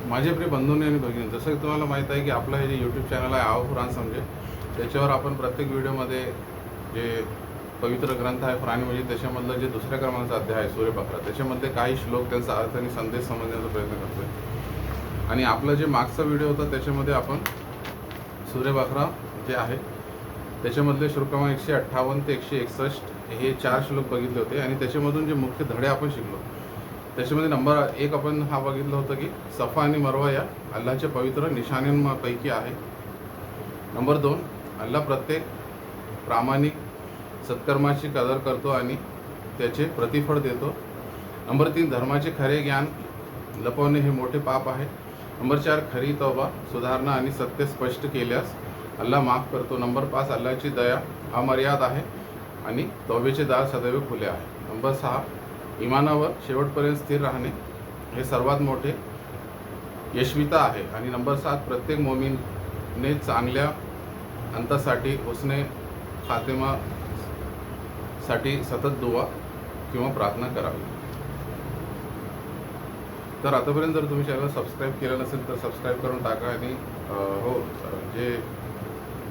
माझे प्रिय बंधूंनी आणि भगिनी, जसं की तुम्हाला माहीत आहे की आपलं हे जे यूट्यूब चॅनल आहे आहो कुराण समजे, त्याच्यावर आपण प्रत्येक व्हिडिओमध्ये जे पवित्र ग्रंथ आहे कुराण मजीद त्याच्यामधलं जे दुसऱ्या क्रमांकाचा अध्याय आहे सूर्य बकरा, त्याच्यामध्ये काही श्लोक त्यांचा अर्थ आणि संदेश समजण्याचा प्रयत्न करतो आहे. आणि आपलं जे मागचा व्हिडिओ होता त्याच्यामध्ये आपण सूर्य बकरा जे आहे त्याच्यामधले श्लोक क्रमांक 158 ते 161 हे 4 श्लोक बघितले होते. आणि त्याच्यामधून जे मुख्य धडे आपण शिकलो त्याच्यामध्ये नंबर 1 आपण हा बघितलं होतं की सफा आणि मरवा या अल्लाहच्या पवित्र निशाण्यांपैकी आहे. नंबर 2, अल्लाह प्रत्येक प्रामाणिक सत्कर्माची कदर करतो आणि त्याचे प्रतिफळ देतो. नंबर 3, धर्माचे खरे ज्ञान लपवणे हे मोठे पाप आहे. नंबर 4, खरी तौबा सुधारणा आणि सत्य स्पष्ट केल्यास अल्लाह माफ करतो. नंबर 5, अल्लाहची दया अमर्याद आहे आणि तौबेचे दार सदैव खुले आहे. नंबर 6, इमानावर शेवटपर्यंत स्थिर राहणे हे सर्वात मोठे यशस्वीता आहे. आणि नंबर 7, प्रत्येक मोमीनने चांगल्या अंतासाठी हुस्ने खातेमासाठी सतत दुआ किंवा प्रार्थना करावी. तर आतापर्यंत जर तुम्ही चॅनल सबस्क्राईब केलं नसेल तर सबस्क्राईब करून टाका आणि जे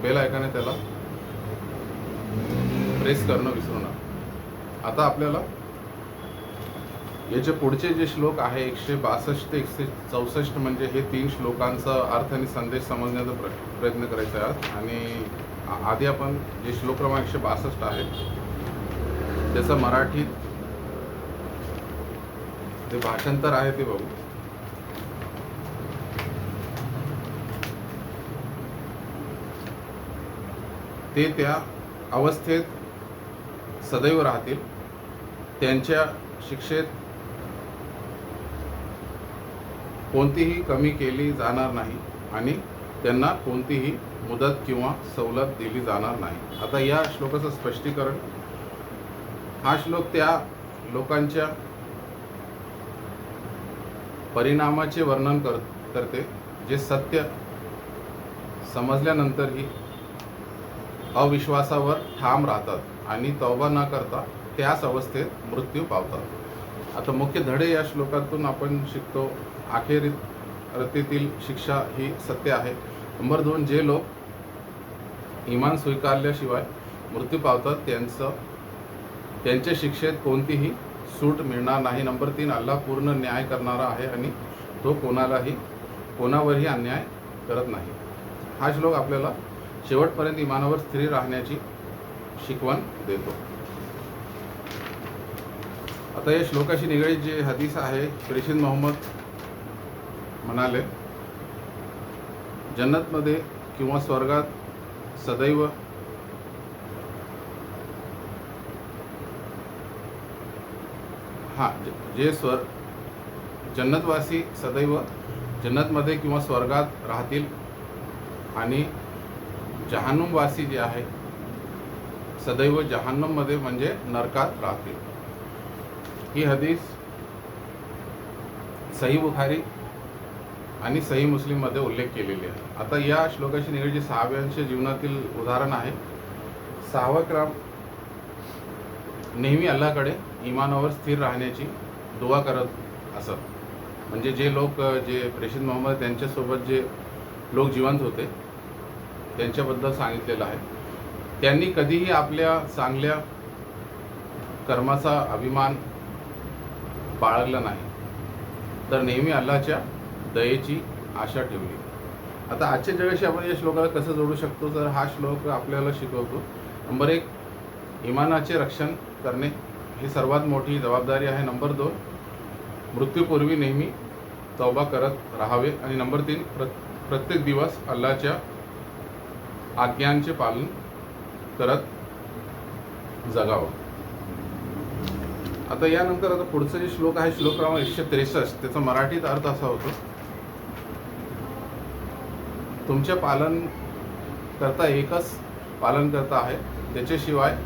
बेल आयकॉन आहे त्याला प्रेस करणं विसरू नका. आता आपल्याला याचे पुढचे जे श्लोक आहे 162 ते 164 म्हणजे हे 3 श्लोकांचा अर्थ आणि संदेश समजण्याचा प्रयत्न करायचा आहे. आणि आधी आपण जे श्लोक क्रमांक 162 आहे त्याचं मराठीत जे भाषांतर आहे ते बघू. ते त्या अवस्थेत सदैव राहतील, त्यांच्या शिक्षेत कोणतीही कमी केली जाणार नाही आणि त्यांना कोणतीही मुदत किंवा सवलत दिली जाणार नाही. आता या श्लोकाचं स्पष्टीकरण, हा श्लोक त्या लोकांच्या परिणामाचे वर्णन करते जे सत्य समजल्यानंतरही अविश्वासावर ठाम राहतात आणि तौबा न करता त्याच अवस्थेत मृत्यू पावतात. आता मुख्य धडे या श्लोकातून आपण शिकतो. आखेरीतील शिक्षा ही सत्य आहे. नंबर 2, जे लोक इमान स्वीकारल्याशिवाय मृत्यू पावतात त्यांच्या शिक्षेत कोणतीही सूट मिळणार नाही. नंबर 3, अल्लाह पूर्ण न्याय करणारा आहे आणि तो कोणावरही अन्याय करत नाही. हा श्लोक आपल्याला शेवटपर्यंत इमानावर स्थिर राहण्याची शिकवण देतो. आता या श्लोकाशी निगडीत जे हदीस आहे, प्रेषित मोहम्मद म्हणाले, जन्नतमध्ये किंवा स्वर्गात सदैव जन्नतवासी सदैव जन्नतमध्ये किंवा स्वर्गात राहतील आणि जहान्नुमवासी जे आहे सदैव जहान्नममध्ये म्हणजे नरकात राहतील. ही हदीस सही बुखारी आणि सही मुस्लिममध्ये उल्लेख केलेली आहे. आता या श्लोकाशी निगडीत जे सहाब्यांच्या जीवनातील उदाहरण आहे. सहावा क्रम नेहमी अल्लाहकडे इमानावर स्थिर राहण्याची दुआ करत असत. म्हणजे जे लोक जे प्रेषित मोहम्मद त्यांच्यासोबत जे लोक जिवंत होते त्यांच्याबद्दल सांगितलेलं आहे. त्यांनी कधीही आपल्या चांगल्या कर्माचा अभिमान बाळगला नाही, तर नेहमी अल्लाहच्या दयेची आशा ठेवली. आता आजच्या जगाशी आपण या श्लोकाला कसं जोडू शकतो, तर हा श्लोक आपल्याला शिकवतो. नंबर 1, इमानाचे रक्षण करणे ही सर्वात मोठी जबाबदारी आहे. नंबर 2, मृत्यूपूर्वी नेहमी तौबा करत राहावे. आणि नंबर 3, प्रत्येक दिवस अल्लाहच्या आज्ञांचे पालन करत जगावं. आता यानंतर आता पुढचा जे श्लोक आहे श्लोक क्रमांक 163, त्याचा मराठीत अर्थ असा होतो, तुमच्या पालन करता एकच पालन करता आहे, त्याच्याशिवाय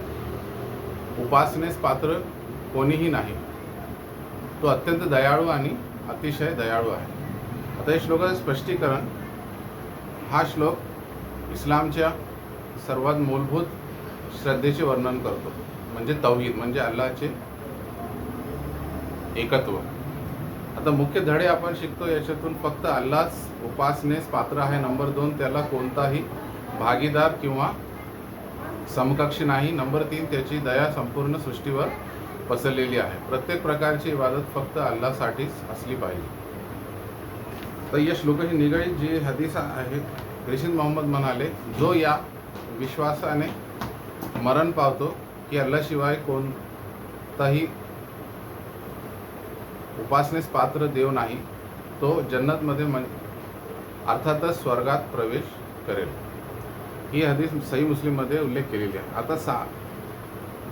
उपासनेस पात्र कोणीही नाही. तो अत्यंत दयाळू आणि अतिशय दयाळू आहे. आता या श्लोकाचे स्पष्टीकरण, हा श्लोक इस्लामच्या सर्वात मूलभूत श्रद्धेचे वर्णन करतो, म्हणजे तौहीद म्हणजे अल्लाहचे एकत्व. आता मुख्य धडे आपण शिकतो याच्यातून फक्त अल्लाच उपासनेस पात्र आहे. नंबर 2, त्याला कोणताही भागीदार किंवा समकक्ष नाही. नंबर 3, त्याची दया संपूर्ण सृष्टीवर पसरलेली आहे. प्रत्येक प्रकारची इबादत फक्त अल्लासाठीच असली पाहिजे. तर या श्लोकाशी निगडीत जी हदीस आहे, प्रेषित मोहम्मद म्हणाले, जो या विश्वासाने मरण पावतो की अल्लाशिवाय कोणताही उपासनेस पात्र देव नाही, तो जन्नतमध्ये अर्थातच स्वर्गात प्रवेश करेल. ही हदीस सही मुस्लिममध्ये उल्लेख केलेली आहे. आता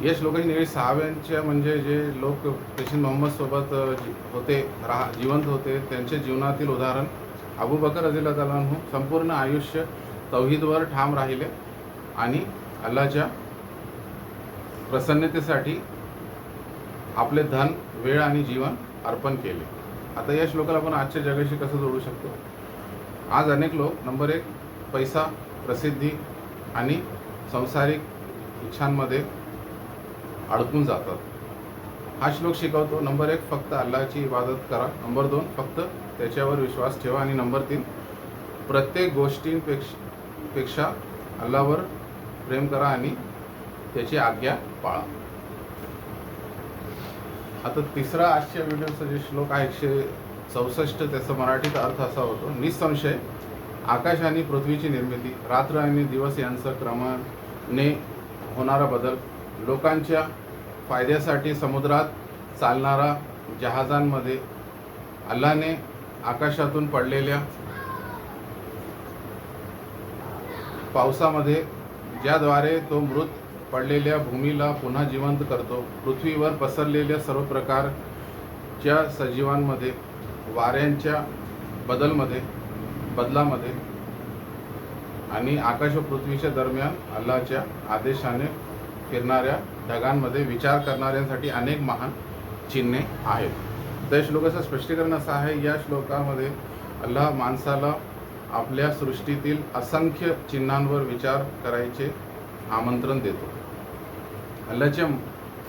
या श्लोकाची निगडीत सहाव्यांच्या म्हणजे जे लोक प्रेषित मोहम्मद सोबत होते, जिवंत होते, त्यांच्या जीवनातील उदाहरण. अबू बकर रझियल्लाहु अन्हु संपूर्ण आयुष्य तौहीदवर ठाम राहिले आणि अल्लाहच्या प्रसन्नतेसाठी आपले धन, वेळ आणि जीवन अर्पण केले. आता या श्लोकाला आपण आजच्या जगाशी कसं जोडू शकतो? आज अनेक लोक नंबर 1 पैसा, प्रसिद्धी आणि सांसारिक इच्छांमध्ये अडकून जातात. हा श्लोक शिकवतो नंबर 1 फक्त अल्लाहची इबादत करा. नंबर 2 फक्त त्याच्यावर विश्वास ठेवा. आणि नंबर 3 प्रत्येक गोष्टींपेक्षा अल्लाहवर प्रेम करा आणि त्याची आज्ञा पाळा. आता तिसरा आजच्या व्हिडिओचा जे श्लोक आहे 164, त्याचा मराठीत अर्थ असा होतो, निसंशय आकाश आणि पृथ्वीची निर्मिती, रात्र आणि दिवस यांचा क्रमाने होणारा बदल, लोकांच्या फायद्यासाठी समुद्रात चालणारा जहाजांमध्ये अल्लाहने आकाशातून पडलेल्या पावसामध्ये ज्याद्वारे तो मृत पडलेल्या भूमीला पुन्हा जिवंत करतो, पृथ्वीवर पसरलेल्या सर्व प्रकारच्या सजीवांमध्ये वाऱ्यांच्या बदलामध्ये आणि आकाश व पृथ्वीच्या दरम्यान अल्लाहच्या आदेशाने फिरणाऱ्या ढगांमध्ये विचार करणाऱ्यांसाठी अनेक महान चिन्हे आहेत. त्या श्लोकाचं स्पष्टीकरण असं आहे, या श्लोकामध्ये अल्लाह माणसाला आपल्या सृष्टीतील असंख्य चिन्हांवर विचार करायचे आमंत्रण देतो. अल्लाहच्या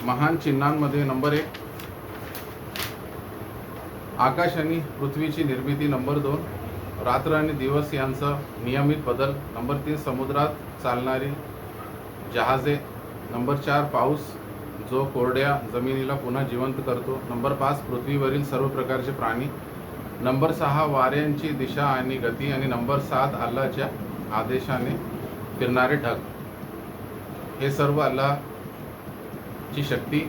महान चिन्हांमध्ये नंबर 1 आकाश आणि पृथ्वीची निर्मिती, नंबर 2 रात्र आणि दिवस यांचा नियमित बदल, नंबर 3 समुद्रात चालणारी जहाजे, नंबर 4 पाऊस जो कोरड्या जमिनीला पुन्हा जिवंत करतो, नंबर 5 पृथ्वीवरील सर्व प्रकारचे प्राणी, नंबर 6 वाऱ्यांची दिशा आणि गती, आणि नंबर 7 अल्लाहच्या आदेशाने फिरणारे ढग. हे सर्व अल्लाहची शक्ती,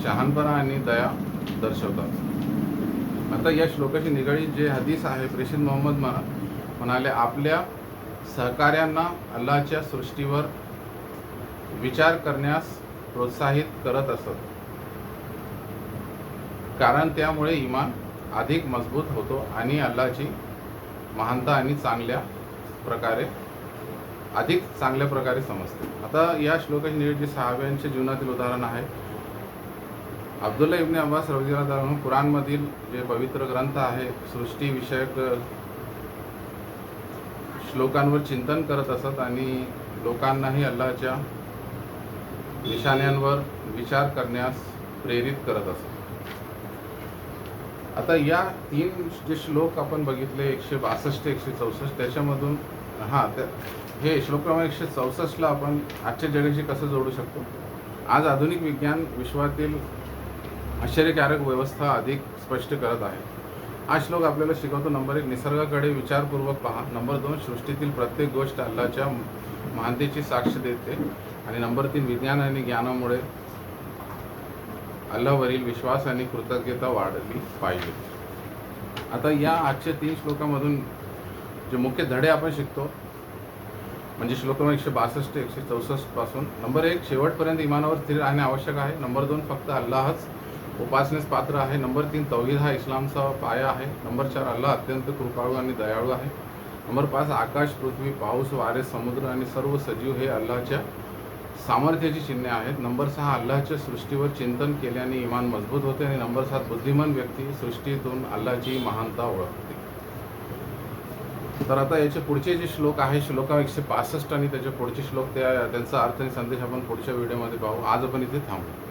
शहाणपणा आणि दया दर्शवतात. आता या श्लोकाशी निगडीत जे हदीस आहे, प्रेषित मोहम्मद म्हणाले, आपल्या सहकाऱ्यांना अल्लाहच्या सृष्टीवर विचार करण्यास प्रोत्साहित करत असत, कारण त्यामुळे ईमान अधिक मजबूत होतो आणि अल्लाहची महानता आणि अधिक चांगल्या प्रकारे समजते. आता या श्लोकाची निगडीत जे सहाब्यांच्या जीवनातील उदाहरण आहे, अब्दुल्ला इब्न अब्बास रज़ियल्लाहु अन्हु कुराणमधील जे पवित्र ग्रंथ आहे, सृष्टीविषयक श्लोकांवर चिंतन करत असत आणि लोकांनाही अल्लाहच्या निशाण्यांवर विचार करण्यास प्रेरित करत असत. आता या 3 जे श्लोक आपण बघितले 162, 164, त्याच्यामधून हे श्लोक क्रमांक 164ला आपण आजच्या जगाशी कसं जोडू शकतो? आज आधुनिक विज्ञान विश्वातील आश्चर्यकारक व्यवस्था अधिक स्पष्ट करत आहे. हा श्लोक आपल्याला शिकवतो नंबर 1 निसर्गाकडे विचारपूर्वक पहा, नंबर 2 सृष्टीतील प्रत्येक गोष्ट अल्लाहच्या महानतेची साक्ष देते, आणि नंबर 3 विज्ञान आणि ज्ञानामुळे अल्लाहवरील विश्वास आणि कृतज्ञता वाढली पाहिजे. आता या आजच्या 3 श्लोकामधून जे मुख्य धडे आपण शिकतो म्हणजे श्लोक क्रमांक 162 164 पासून, नंबर 1 शेवटपर्यंत इमानावर स्थिर राहणे आवश्यक आहे, नंबर 2 फक्त अल्लाहच उपासनेस पात्र आहे, नंबर 3 तौहीद हा इस्लामचा पाया आहे, नंबर 4 अल्लाह अत्यंत कृपाळू आणि दयाळू आहे, नंबर 5 आकाश, पृथ्वी, पाऊस, वारे, समुद्र आणि सर्व सजीव हे अल्लाहच्या सामर्थ्याची चिन्हे आहेत, नंबर 6 अल्लाहच्या सृष्टीवर चिंतन केल्याने इमान मजबूत होते, आणि नंबर 7 बुद्धिमान व्यक्ती सृष्टीतून अल्लाहची महानता ओळखते. तर आता याचे पुढचे जे श्लोक आहे श्लोक 165 आणि त्याचे पुढचे श्लोक त्यांचा अर्थ आणि संदेश आपण पुढच्या व्हिडिओमध्ये पाहू. आज आपण इथे थांबू.